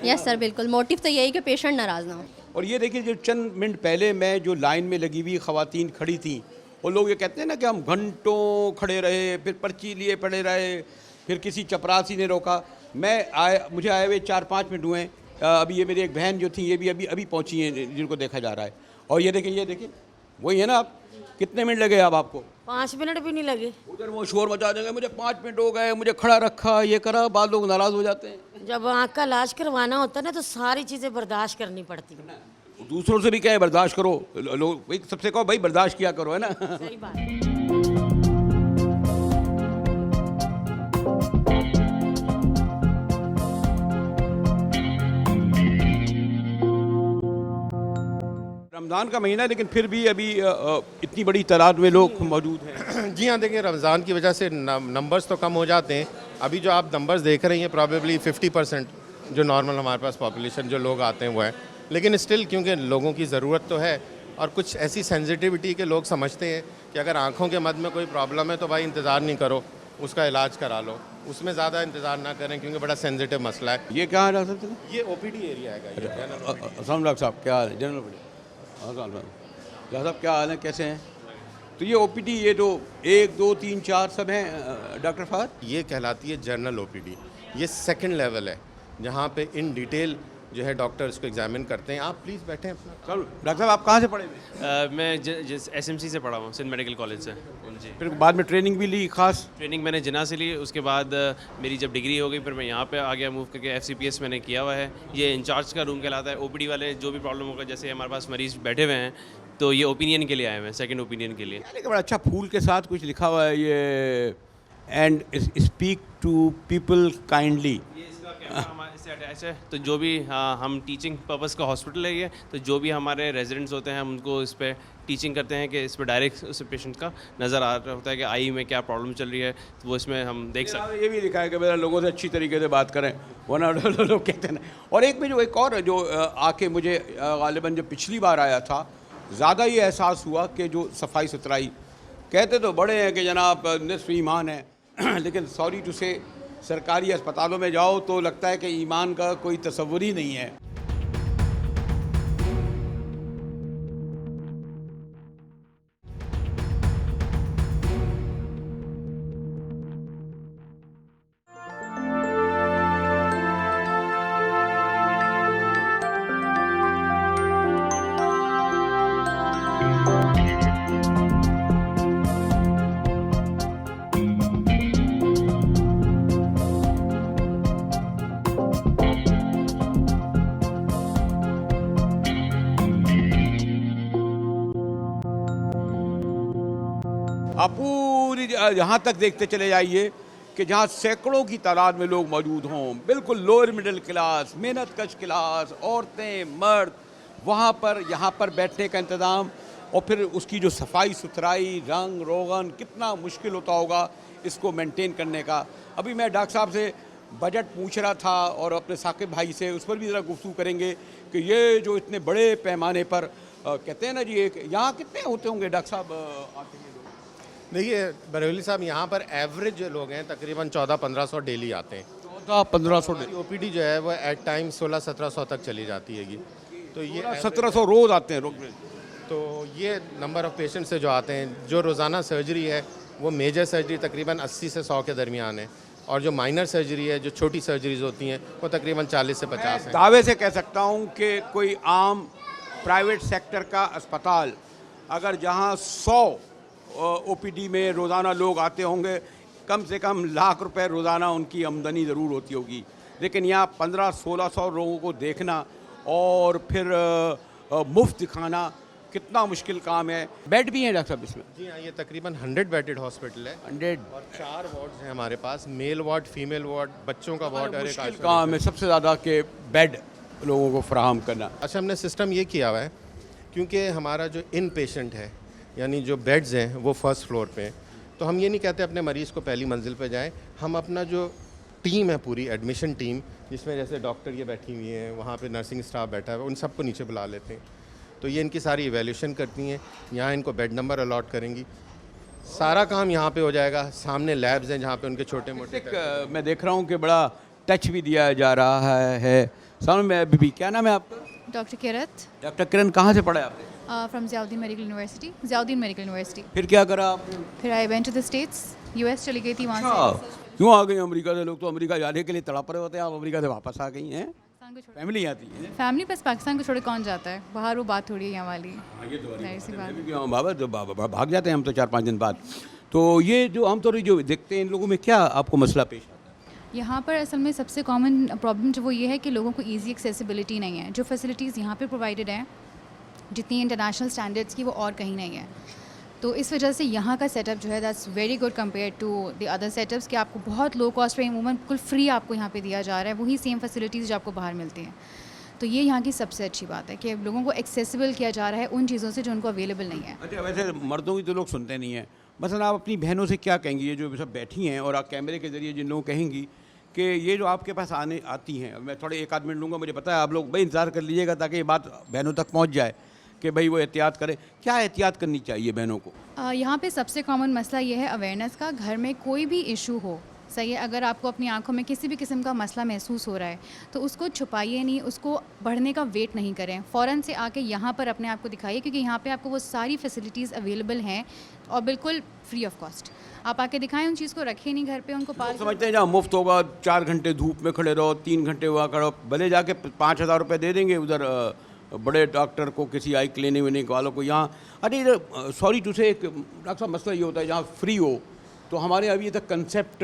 [SPEAKER 11] यस सर, बिल्कुल मोटिव तो यही कि पेशेंट नाराज़ ना हो।
[SPEAKER 1] और ये देखिए, जो चंद मिनट पहले मैं जो लाइन में लगी हुई ख़वातीन खड़ी थी, वो लोग ये कहते हैं ना कि हम घंटों खड़े रहे, फिर पर्ची लिए पड़े रहे, फिर किसी चपरासी ने रोका। मुझे आए हुए 4-5 मिनट हुए। अभी ये मेरी एक बहन जो थी, ये भी अभी पहुंची हैं, जिनको देखा जा रहा है। और ये देखिए वही है ना। आप कितने मिनट लगे अब आपको?
[SPEAKER 8] 5 मिनट भी नहीं लगे।
[SPEAKER 1] उधर वो शोर मचा देंगे, मुझे 5 मिनट हो गए, मुझे खड़ा रखा, ये करा। बाद लोग नाराज़ हो जाते हैं।
[SPEAKER 8] जब आँख का इलाज करवाना होता है ना तो सारी चीज़ें बर्दाश्त करनी पड़ती हैं।
[SPEAKER 1] दूसरों से भी क्या है, बर्दाश्त करो, लोग भाई सबसे कहो भाई बर्दाश्त किया करो, है ना।
[SPEAKER 8] सही बात है।
[SPEAKER 1] रमज़ान का महीना है, लेकिन फिर भी अभी इतनी बड़ी तादाद में लोग मौजूद हैं।
[SPEAKER 3] जी हाँ, देखिए रमज़ान की वजह से नंबर्स तो कम हो जाते हैं। अभी जो आप नंबर्स देख रहे हैं प्रॉबेबली 50% जो नॉर्मल हमारे पास पॉपुलेशन जो लोग आते हैं वो है, लेकिन स्टिल क्योंकि लोगों की ज़रूरत तो है और कुछ ऐसी सेंसिटिविटी के लोग समझते हैं कि अगर आँखों के मद में कोई प्रॉब्लम है तो भाई इंतज़ार नहीं करो, उसका इलाज करा लो, उसमें ज़्यादा इंतज़ार ना करें क्योंकि बड़ा सेंसिटिव मसला है।
[SPEAKER 1] ये क्या है डॉक्टर साहब?
[SPEAKER 3] ये OPD एरिया है।
[SPEAKER 1] अस्सलाम डॉक्टर साहब, क्या हाल है? जनरल डॉक्टर साहब क्या हाल है, कैसे हैं? तो ये OPD, ये तो 1 2 3 4 सब हैं डॉक्टर फहद?
[SPEAKER 3] ये कहलाती है जनरल OPD। ये सेकंड लेवल है जहाँ पे इन डिटेल जो है डॉक्टर इसको एग्जामिन करते हैं। आप प्लीज़ बैठें अपना।
[SPEAKER 1] चलो डॉक्टर साहब, आप कहाँ से पढ़े हुए?
[SPEAKER 12] मैं SMC से पढ़ा हूँ, सिंध मेडिकल कॉलेज से। जी,
[SPEAKER 1] फिर बाद में ट्रेनिंग भी ली खास?
[SPEAKER 12] ट्रेनिंग मैंने जिना से ली, उसके बाद मेरी जब डिग्री हो गई फिर मैं यहाँ पे आ गया मूव करके। FCPS मैंने किया हुआ है। ये इंचार्ज का रूम कहलाता है। OPD वाले जो भी प्रॉब्लम होगा, जैसे हमारे पास मरीज़ बैठे हुए हैं तो ये ओपिनियन के लिए आए हुए हैं, सेकंड ओपिनियन के लिए।
[SPEAKER 1] लेकिन बड़ा अच्छा फूल के साथ कुछ लिखा हुआ है ये, and speak to people kindly.
[SPEAKER 12] ये इसका कैमरा हमारे इससे अटैच है, तो जो भी हम टीचिंग पर्पस का हॉस्पिटल है ये, तो जो भी हमारे रेजिडेंट्स होते हैं हम उनको इस पर टीचिंग करते हैं कि इस पर डायरेक्ट उस पेशेंट का नज़र आ रहा होता है कि आई में क्या प्रॉब्लम चल रही है, तो वो इसमें हम देख सकते हैं।
[SPEAKER 1] ये भी लिखा है कि मेरा लोगों से अच्छी तरीके से बात करें, वरना लोग कहते हैं। और एक में जो एक और जो आके मुझे गालिबन जब पिछली बार आया था, ज़्यादा ये एहसास हुआ कि जो सफाई सुथराई, कहते तो बड़े हैं कि जनाब निस्फ ईमान है लेकिन सॉरी टू से सरकारी अस्पतालों में जाओ तो लगता है कि ईमान का कोई तस्वुर ही नहीं है। आप पूरी यहाँ तक देखते चले जाइए कि जहाँ सैकड़ों की तादाद में लोग मौजूद हों, बिल्कुल लोअर मिडिल क्लास, मेहनत कश क्लास, औरतें मर्द, वहाँ पर यहाँ पर बैठने का इंतज़ाम, और फिर उसकी जो सफाई सुथराई, रंग रोगन, कितना मुश्किल होता होगा इसको मेंटेन करने का। अभी मैं डॉक्टर साहब से बजट पूछ रहा था और अपने साकिब भाई से, उस पर भी ज़रा गुफ्तगू करेंगे कि ये जो इतने बड़े पैमाने पर कहते हैं ना जी, एक यहाँ कितने होते होंगे डॉक्टर साहब आते हैं?
[SPEAKER 3] देखिए बरेली साहब, यहाँ पर एवरेज जो लोग हैं तकरीबन 1400-1500 डेली आते हैं।
[SPEAKER 1] 1400-1500
[SPEAKER 3] OPD जो है वो एट टाइम 1600-1700 तक चली जाती हैगी। तो ये
[SPEAKER 1] 1700 रोज़ आते हैं।
[SPEAKER 3] तो ये नंबर ऑफ़ पेशेंट से जो आते हैं, जो रोज़ाना सर्जरी है वो मेजर सर्जरी तकरीबन 80 से 100 के दरमियान है, और जो माइनर सर्जरी है, जो छोटी सर्जरीज होती हैं, वो तकरीबन 40 से 50 है।
[SPEAKER 1] दावे से कह सकता हूँ कि कोई आम प्राइवेट सेक्टर का अस्पताल अगर जहाँ 100 OPD में रोज़ाना लोग आते होंगे, कम से कम लाख रुपए रोज़ाना उनकी आमदनी ज़रूर होती होगी, लेकिन यहाँ 1500-1600 लोगों को देखना और फिर मुफ्त दिखाना कितना मुश्किल काम है। बेड भी हैं डॉक्टर साहब इसमें?
[SPEAKER 3] जी हाँ, ये तकरीबन 100 बेडेड हॉस्पिटल है।
[SPEAKER 1] 100
[SPEAKER 3] और 4 वार्ड्स हैं हमारे पास, मेल वार्ड, फीमेल वार्ड, बच्चों का वार्ड, और
[SPEAKER 1] मुश्किल काम है सबसे ज़्यादा के बेड लोगों को फराहम करना।
[SPEAKER 3] अच्छा, हमने सिस्टम ये किया हुआ है क्योंकि हमारा जो इन पेशेंट है, यानी जो बेड्स हैं वो फर्स्ट फ्लोर पे हैं, तो हम ये नहीं कहते अपने मरीज़ को पहली मंजिल पे जाएं। हम अपना जो टीम है, पूरी एडमिशन टीम, जिसमें जैसे डॉक्टर ये बैठी हुई हैं, वहाँ पे नर्सिंग स्टाफ बैठा है, उन सबको नीचे बुला लेते हैं। तो ये इनकी सारी इवैल्यूएशन करती हैं, यहाँ इनको बेड नंबर अलॉट करेंगी, सारा काम यहाँ पे हो जाएगा। सामने लैब्स हैं जहाँ पे उनके छोटे मोटे
[SPEAKER 1] मैं देख रहा हूँ कि बड़ा टच भी दिया जा रहा है। सामने में बीबी, क्या नाम है आपका?
[SPEAKER 13] डॉक्टर किरत।
[SPEAKER 1] डॉक्टर किरण, कहाँ से पढ़ा है आपने?
[SPEAKER 13] From Ziauddin medical university.
[SPEAKER 1] फिर क्या करा आपने?
[SPEAKER 13] फिर I went to the States, US चली गई थी वहाँ से।
[SPEAKER 1] क्यों आ गई अमेरिका से? लोग तो अमेरिका जाने के लिए तड़प रहे होते हैं, आप अमेरिका से वापस आ गई हैं। फैमिली आती है?
[SPEAKER 13] फैमिली बस पाकिस्तान को छोड़ कौन जाता है बाहर, वो बात थोड़ी है यहाँ वाली।
[SPEAKER 1] ये तो
[SPEAKER 13] सी बात।
[SPEAKER 1] बाबा तो भाग जाते हैं हम तो 4-5 दिन बाद। तो ये जो आमतौर जो देखते हैं इन लोगों में क्या आपको मसला पेश आता है?
[SPEAKER 13] यहाँ पर असल में सबसे कॉमन प्रॉब्लम जो वो ये है कि लोगों को इजी एक्सेसिबिलिटी नहीं है। जो फैसिलिटीज़ यहाँ पे प्रोवाइडेड हैं जितनी इंटरनेशनल स्टैंडर्ड्स की वो और कहीं नहीं है। तो इस वजह से यहाँ का सेटअप जो है that's very good compare to the other setups कि आपको बहुत लो कॉस्ट पे अमूमन बिल्कुल फ्री आपको यहाँ पे दिया जा रहा है, वही सेम फैसिलिटीज़ जो आपको बाहर मिलती हैं। तो ये यहाँ की सबसे अच्छी बात है कि लोगों को एक्सेसिबल किया जा रहा है उन चीज़ों से जो उनको अवेलेबल नहीं है।
[SPEAKER 1] अच्छा, वैसे मर्दों की तो लोग सुनते नहीं हैं, मसलन आप अपनी बहनों से क्या कहेंगी, ये जो सब बैठी हैं और आप कैमरे के ज़रिए जिन लोगों को कहेंगी कि ये जो आपके पास आती हैं, मैं थोड़े एक आध मिनट लूँगा, मुझे पता है आप लोग भाई इंतज़ार कर लीजिएगा ताकि ये बात बहनों तक पहुँच जाए कि भाई वो एहतियात करें। क्या एहतियात करनी चाहिए बहनों को?
[SPEAKER 13] यहाँ पे सबसे कॉमन मसला ये है अवेयरनेस का। घर में कोई भी इशू हो, सही है, अगर आपको अपनी आंखों में किसी भी किस्म का मसला महसूस हो रहा है तो उसको छुपाइए नहीं, उसको बढ़ने का वेट नहीं करें, फ़ौरन से आके यहाँ पर अपने आप को दिखाइए, क्योंकि यहाँ पे आपको वो सारी फैसिलिटीज़ अवेलेबल हैं और बिल्कुल फ्री ऑफ कॉस्ट। आप आके दिखाएं, उन चीज़ को रखें नहीं घर पे, उनको पाल
[SPEAKER 1] समझते हैं जहाँ मुफ्त होगा 4 घंटे धूप में खड़े रहो, 3 घंटे हुआ करो, भले जाके 5,000 रुपये दे देंगे उधर बड़े डॉक्टर को, किसी आई क्लिनिक विनिक वालों को। यहाँ अरे इधर सॉरी टू से एक डॉक्टर साहब मसला ये होता है जहाँ फ्री हो, तो हमारे अभी तक कंसेप्ट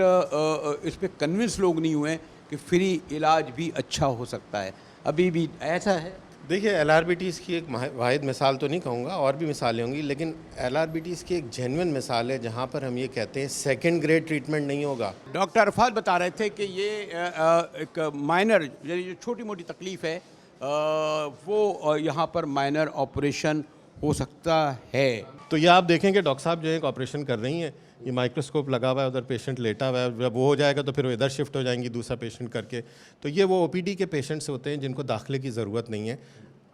[SPEAKER 1] इस पर कन्विंस लोग नहीं हुए कि फ्री इलाज भी अच्छा हो सकता है, अभी भी ऐसा है?
[SPEAKER 3] देखिए, LRBTs की एक वाहिद मिसाल तो नहीं कहूँगा, और भी मिसालें होंगी, लेकिन LRBTs की एक जेन्युइन मिसाल है जहाँ पर हम ये कहते हैं सेकंड ग्रेड ट्रीटमेंट नहीं होगा।
[SPEAKER 1] डॉक्टर अरफात बता रहे थे कि ये एक माइनर जो छोटी मोटी तकलीफ़ है वो यहाँ पर माइनर ऑपरेशन हो सकता है।
[SPEAKER 3] तो ये आप देखें कि डॉक्टर साहब जो है एक ऑपरेशन कर रही हैं, ये माइक्रोस्कोप लगा हुआ है, उधर पेशेंट लेटा हुआ है, जब वो हो जाएगा तो फिर वो इधर शिफ्ट हो जाएंगी दूसरा पेशेंट करके। तो ये वो OPD के पेशेंट्स होते हैं जिनको दाखिले की ज़रूरत नहीं है।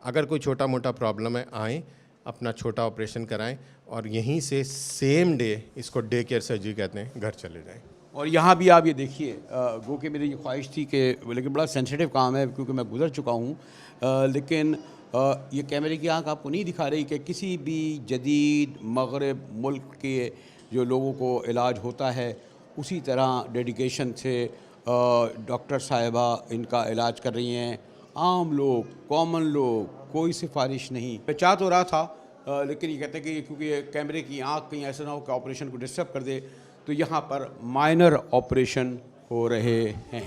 [SPEAKER 3] अगर कोई छोटा मोटा प्रॉब्लम है, आएँ, अपना छोटा ऑपरेशन कराएं और यहीं से सेम डे, इसको डे केयर सर्जरी कहते हैं, घर चले जाएं।
[SPEAKER 1] और यहाँ भी आप ये देखिए, गो कि मेरी ये ख्वाहिश थी कि, लेकिन बड़ा सेंसिटिव काम है क्योंकि मैं गुजर चुका हूँ, लेकिन ये कैमरे की आंख आपको नहीं दिखा रही कि किसी भी जदीद मगरब मुल्क के जो लोगों को इलाज होता है उसी तरह डेडिकेशन से डॉक्टर साहिबा इनका इलाज कर रही हैं। आम लोग, कॉमन लोग, कोई सिफारिश नहीं। मैं चाह तो रहा था, लेकिन ये कहते हैं कि क्योंकि ये कैमरे की आंख कहीं ऐसा ना हो कि ऑपरेशन को डिस्टर्ब कर दे, तो यहाँ पर माइनर ऑपरेशन हो रहे हैं।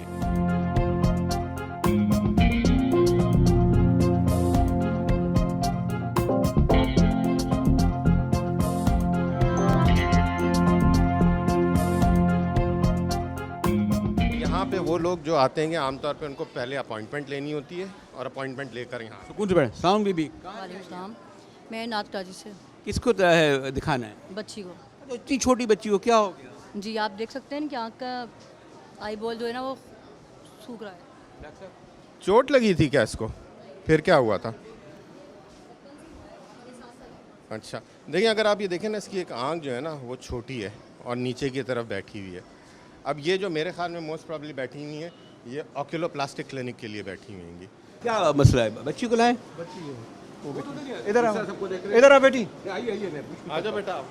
[SPEAKER 3] यहाँ पे वो लोग जो आते हैं आमतौर पे उनको पहले अपॉइंटमेंट लेनी होती है और अपॉइंटमेंट लेकर यहाँ
[SPEAKER 1] सुकून से बैठ। सलाम बीबी,
[SPEAKER 8] मैं नाथ काजी से।
[SPEAKER 1] किसको दिखाना है?
[SPEAKER 8] बच्ची को।
[SPEAKER 1] तो इतनी छोटी बच्ची को क्या हो गया?
[SPEAKER 8] जी, आप देख सकते हैं कि आँख का आई बॉल जो है ना वो सूख रहा है।
[SPEAKER 3] चोट लगी थी क्या इसको? फिर क्या हुआ था? अच्छा, देखिए, अगर आप ये देखें ना, इसकी एक आँख जो है ना वो छोटी है और नीचे की तरफ बैठी हुई है। अब ये जो मेरे ख्याल में मोस्ट प्रॉब्ली बैठी हुई है, ये ऑक्यूलोप्लास्टिक क्लिनिक के लिए बैठी हुई होंगी।
[SPEAKER 1] क्या मसला है? बच्ची को लाएं?
[SPEAKER 14] इधर आ, इधर आ बेटी,
[SPEAKER 3] आ जाओ बेटा। आप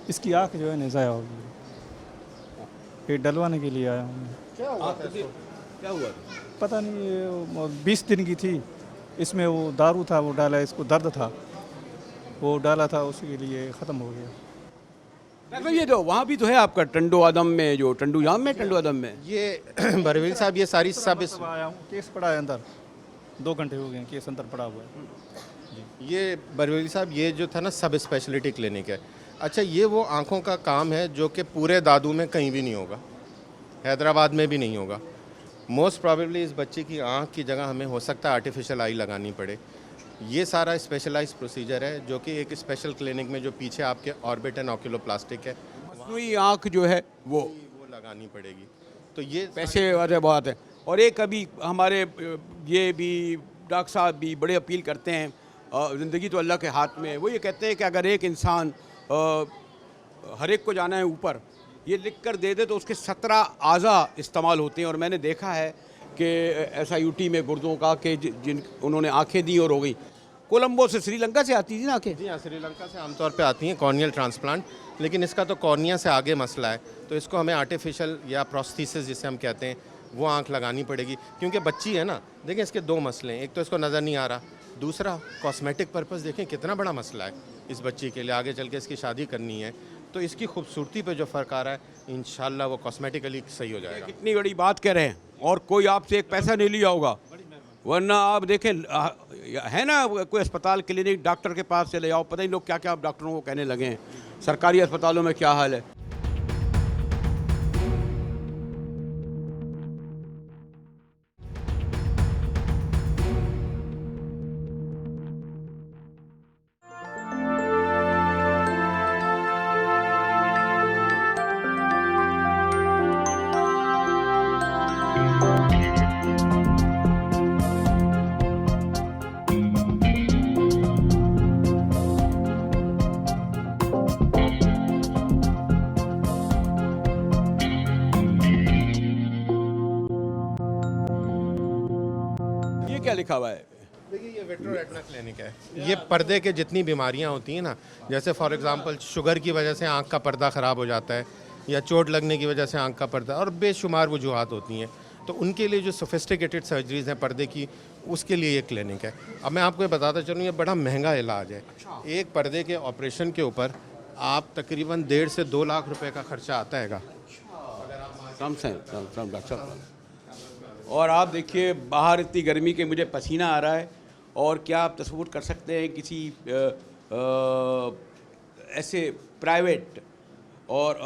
[SPEAKER 14] इसकी आँख जो है ना ज़ाया हो गई, ये डलवाने के लिए आया हूँ।
[SPEAKER 3] क्या हुआ था?
[SPEAKER 1] क्या हुआ?
[SPEAKER 14] पता नहीं, ये 20 दिन की थी, इसमें वो दारू था वो डाला, इसको दर्द था वो डाला था, उसके लिए ख़त्म हो गया।
[SPEAKER 1] ये तो वहाँ भी तो है आपका टंडो आदम में, जो टंडू जाम में, टंडो आदम में
[SPEAKER 3] ये बरवील साहब, ये सारी सब इस
[SPEAKER 14] आया हूँ, केस पड़ा है अंदर, 2 घंटे हो गए केस अंदर पड़ा हुआ है।
[SPEAKER 3] ये बरवील साहब, ये जो था ना सब स्पेशलिटी क्लिनिक है। अच्छा, ये वो आँखों का काम है जो कि पूरे दादू में कहीं भी नहीं होगा, हैदराबाद में भी नहीं होगा। मोस्ट प्रॉबेबली इस बच्चे की आँख की जगह हमें हो सकता है आर्टिफिशियल आई लगानी पड़े। ये सारा स्पेशलाइज्ड प्रोसीजर है जो कि एक स्पेशल क्लिनिक में जो पीछे आपके ऑर्बिट एंड ऑक्यूलोप्लास्टिक है,
[SPEAKER 1] मसनूई आँख जो है वो
[SPEAKER 3] लगानी पड़ेगी। तो ये
[SPEAKER 1] पैसे वाले बहुत है। और एक अभी हमारे ये भी डॉक्टर साहब भी बड़े अपील करते हैं, ज़िंदगी तो अल्लाह के हाथ में है। वो ये कहते हैं कि अगर एक इंसान हर एक को जाना है ऊपर, ये लिख कर दे दे तो उसके 17 आज़ा इस्तेमाल होते हैं। और मैंने देखा है कि SIUT में गुर्दों का कि जिन उन्होंने आंखें दी और हो गई। कोलंबो से, श्रीलंका से आती थी ना आंखें?
[SPEAKER 3] जी हाँ, श्रीलंका से आमतौर पे आती हैं कॉर्नियल ट्रांसप्लांट, लेकिन इसका तो कॉर्निया से आगे मसला है, तो इसको हमें आर्टिफिशियल या प्रोस्थेसिस जिसे हम कहते हैं वो आंख लगानी पड़ेगी। क्योंकि बच्ची है ना, देखें इसके 2 मसले हैं, एक तो इसको नज़र नहीं आ रहा, दूसरा कॉस्मेटिक पर्पस देखें कितना बड़ा मसला है इस बच्ची के लिए, आगे चल के इसकी शादी करनी है तो इसकी खूबसूरती पे जो फ़र्क आ रहा है इंशाल्लाह वो कॉस्मेटिकली सही हो जाएगा।
[SPEAKER 1] कितनी बड़ी बात कह रहे हैं, और कोई आपसे एक पैसा नहीं लिया होगा, वरना आप देखें है ना कोई अस्पताल क्लिनिक डॉक्टर के पास चले जाओ, पता नहीं लोग क्या क्या डॉक्टरों को कहने लगे हैं। सरकारी अस्पतालों में क्या हाल है। ये क्या लिखा हुआ है?
[SPEAKER 3] देखिए ये विट्रोरेटिना क्लिनिक है। ये पर्दे के जितनी बीमारियां होती हैं ना, जैसे फॉर एग्जांपल शुगर की वजह से आंख का पर्दा ख़राब हो जाता है, या चोट लगने की वजह से आंख का पर्दा, और बेशुमार वजूहात होती हैं, तो उनके लिए जो सोफिस्टिकेटेड सर्जरीज़ हैं पर्दे की, उसके लिए ये क्लिनिक है। अब मैं आपको ये बताता चलूँ, ये बड़ा महंगा इलाज है। एक पर्दे के ऑपरेशन के ऊपर आप तकरीबन 1.5 से 2 लाख रुपए का खर्चा आता है।
[SPEAKER 1] डॉक्टर साहब, और आप देखिए बाहर इतनी गर्मी के मुझे पसीना आ रहा है, और क्या आप तस्वुर कर सकते हैं किसी ऐसे प्राइवेट और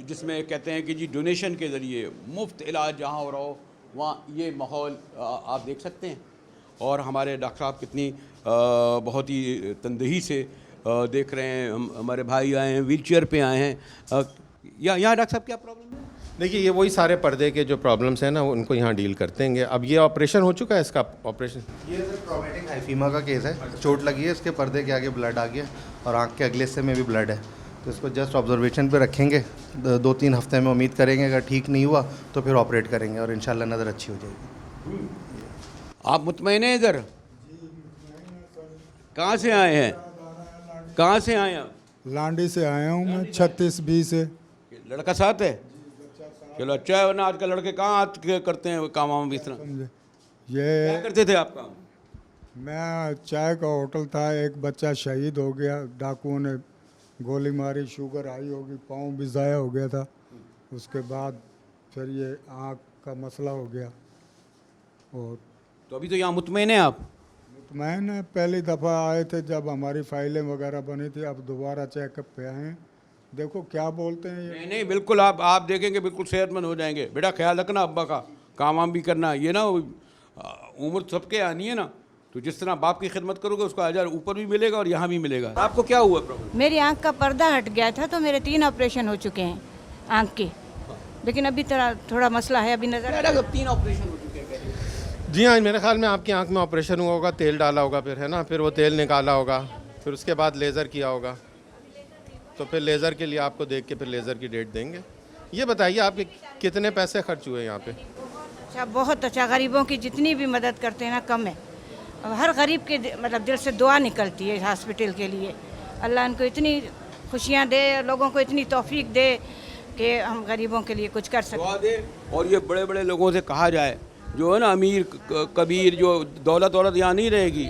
[SPEAKER 1] जिसमें कहते हैं कि जी डोनेशन के ज़रिए मुफ्त इलाज जहाँ हो रहा हो, वहाँ ये माहौल आप देख सकते हैं। और हमारे डॉक्टर साहब कितनी बहुत ही तंदही से देख रहे हैं। हमारे भाई आए हैं, व्हीलचेयर पे आए हैं। यहाँ डॉक्टर साहब क्या प्रॉब्लम है?
[SPEAKER 3] देखिए ये वही सारे पर्दे के जो प्रॉब्लम्स हैं ना, उनको यहाँ डील करते हैं। अब ये ऑपरेशन हो चुका है, इसका ऑपरेशन,
[SPEAKER 15] ये ट्रॉमेटिक हाइफीमा का केस है। चोट लगी है, इसके पर्दे के आगे ब्लड आ गया और आँख के अगले हिस्से में भी ब्लड है, तो इसको जस्ट ऑब्जर्वेशन पे रखेंगे। 2-3 हफ्ते में उम्मीद करेंगे, अगर ठीक नहीं हुआ तो फिर ऑपरेट करेंगे और इंशाल्लाह नज़र अच्छी हो जाएगी।
[SPEAKER 1] आप मुतमईन हैं इधर? कहाँ से आए हैं? कहाँ से आए हैं?
[SPEAKER 2] लांडी से आया हूँ मैं, 36B से।
[SPEAKER 1] लड़का साथ है? चलो अच्छा है, वरना आजकल लड़के कहाँ करते हैं काम वाम इस तरह।
[SPEAKER 2] ये
[SPEAKER 1] क्या करते थे आप काम?
[SPEAKER 2] मैं चाय का होटल था, एक बच्चा शहीद हो गया, डाकुओं ने गोली मारी, शुगर हाई होगी, पाँव भी ज़ाया हो गया था। उसके बाद फिर ये आँख का मसला हो गया। और
[SPEAKER 1] तो अभी तो यहाँ मुतमईन हैं आप?
[SPEAKER 2] मुतमईन है, पहली दफ़ा आए थे जब हमारी फाइलें वगैरह बनी थी, अब दोबारा चेकअप पे आए हैं। देखो क्या बोलते हैं ये।
[SPEAKER 1] नहीं बिल्कुल, आप देखेंगे बिल्कुल सेहतमंद हो जाएंगे। बेटा ख्याल रखना अब्बा का, काम वाम भी करना। ये ना उम्र सबके आनी है ना, तो जिस तरह बाप की खिदमत करोगे उसको अजर ऊपर भी मिलेगा और यहाँ भी मिलेगा। आपको क्या हुआ प्रॉब्लम?
[SPEAKER 16] मेरी आंख का पर्दा हट गया था, तो मेरे 3 ऑपरेशन हो चुके हैं आंख के, लेकिन अभी थोड़ा मसला है, अभी नजर।
[SPEAKER 1] 3 ऑपरेशन हो चुके हैं?
[SPEAKER 3] जी हाँ, मेरे ख्याल में आपकी आंख में ऑपरेशन हुआ होगा, तेल डाला होगा, फिर है ना, फिर वो तेल निकाला होगा, फिर उसके बाद लेज़र किया होगा, तो फिर लेज़र के लिए आपको देख के फिर लेज़र की डेट देंगे। ये बताइए आपके कितने पैसे खर्च हुए यहाँ पे?
[SPEAKER 16] अच्छा, बहुत अच्छा। गरीबों की जितनी भी मदद करते हैं ना कम है। हर गरीब के मतलब दिल से दुआ निकलती है हॉस्पिटल के लिए। अल्लाह इनको इतनी खुशियाँ दे, लोगों को इतनी तौफीक दे कि हम गरीबों के लिए कुछ कर सकें।
[SPEAKER 1] और ये बड़े बड़े लोगों से कहा जाए, जो है ना अमीर कबीर, जो दौलत यहाँ नहीं रहेगी,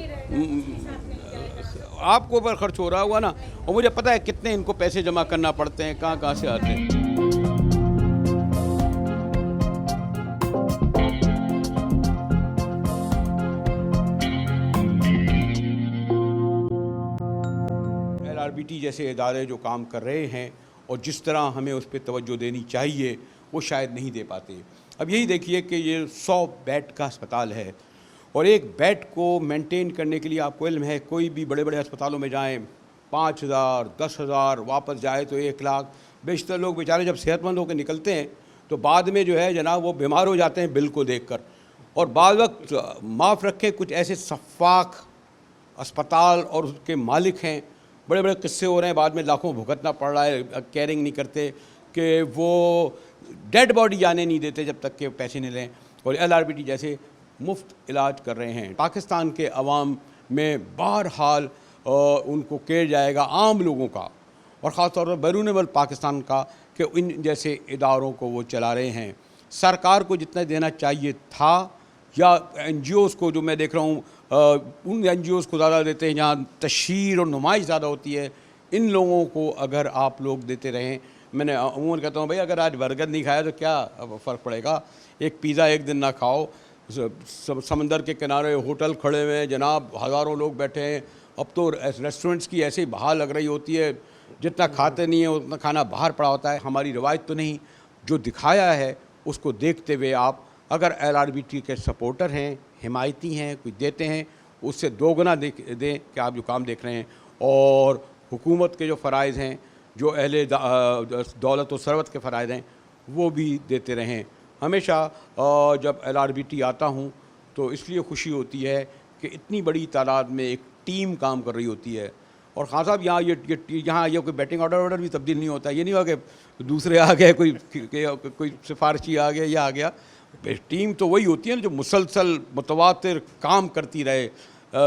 [SPEAKER 1] आपको ऊपर खर्च हो रहा होगा ना। और मुझे पता है कितने इनको पैसे जमा करना पड़ते हैं, कहाँ से आते हैं। LRBT जैसे इदारे जो काम कर रहे हैं और जिस तरह हमें उस पर तवज्जो देनी चाहिए, वो शायद नहीं दे पाते। अब यही देखिए कि ये 100 बेड का अस्पताल है, और एक बेड को मेंटेन करने के लिए आपको इल्म है, कोई भी बड़े बड़े अस्पतालों में जाएं 5,000, 10,000, वापस जाए तो 1 लाख। बेशतर लोग बेचारे जब सेहतमंद होकर निकलते हैं तो बाद में जो है जनाब वो बीमार हो जाते हैं बिल को देखकर। और बाद वक्त माफ़ रखें, कुछ ऐसे सफाक अस्पताल और उसके मालिक हैं, बड़े बड़े किस्से हो रहे हैं, बाद में लाखों भुगतना पड़ रहा है, केयरिंग नहीं करते कि वो डेड बॉडी जाने नहीं देते जब तक के पैसे नहीं लें, और LRBT जैसे मुफ्त इलाज कर रहे हैं। पाकिस्तान के अवाम में बहरहाल उनको किया जाएगा, आम लोगों का और ख़ास तौर पर बैरून मुल्क पाकिस्तान का, कि इन जैसे इदारों को वो चला रहे हैं। सरकार को जितना देना चाहिए था, या NGOs को, जो मैं देख रहा हूँ उन NGOs को ज़्यादा देते हैं जहाँ तशहीर और नुमाइश ज़्यादा होती है, इन लोगों को अगर आप लोग देते रहें, मैंने अमूमन कहता हूँ भाई अगर आज बर्गर नहीं खाया तो क्या फ़र्क पड़ेगा, एक पिज़्ज़ा एक दिन ना खाओ। समंदर के किनारे होटल खड़े हुए हैं जनाब, हज़ारों लोग बैठे हैं। अब तो रेस्टोरेंट्स की ऐसी बहार लग रही होती है, जितना खाते नहीं है उतना खाना बाहर पड़ा होता है। हमारी रवायत तो नहीं, जो दिखाया है उसको देखते हुए आप अगर LRBT के सपोर्टर हैं, हिमायती हैं, कुछ देते हैं, उससे दोगुना दें कि आप जो काम देख रहे हैं। और हुकूमत के जो फ़राइज़ हैं, जो अहले दौलत और सरवत के फ़राइज़ हैं, वो भी देते रहें। हमेशा जब LRBT आता हूँ तो इसलिए खुशी होती है कि इतनी बड़ी तादाद में एक टीम काम कर रही होती है। और खान साहब यहाँ ये कोई बैटिंग ऑर्डर भी तब्दील नहीं होता। ये नहीं हुआ कि दूसरे आ गए, कोई सिफारशी आ गया या आ गया। टीम तो वही होती है ना जो मुसलसल मुतवातिर काम करती रहे।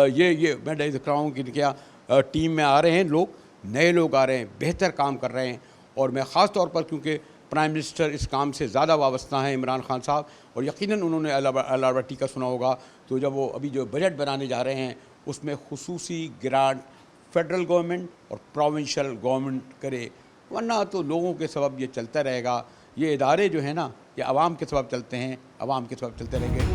[SPEAKER 1] ये मैं देख रहा हूँ कि क्या टीम में आ रहे हैं लोग, नए लोग आ रहे हैं, बेहतर काम कर रहे हैं। और मैं ख़ास तौर पर क्योंकि प्राइम मिनिस्टर इस काम से ज़्यादा वाबस्ता हैं, इमरान खान साहब, और यकीनन उन्होंने LRBT का सुना होगा। तो जब वो अभी जो बजट बनाने जा रहे हैं उसमें खुसूसी ग्रांट फेडरल गवर्नमेंट और प्रोविंशियल गवर्नमेंट करे, वरना तो लोगों के सबब ये चलता रहेगा। ये इदारे जो है ना, ये आवाम के सबब चलते हैं, आवाम के सबब चलते रहेंगे।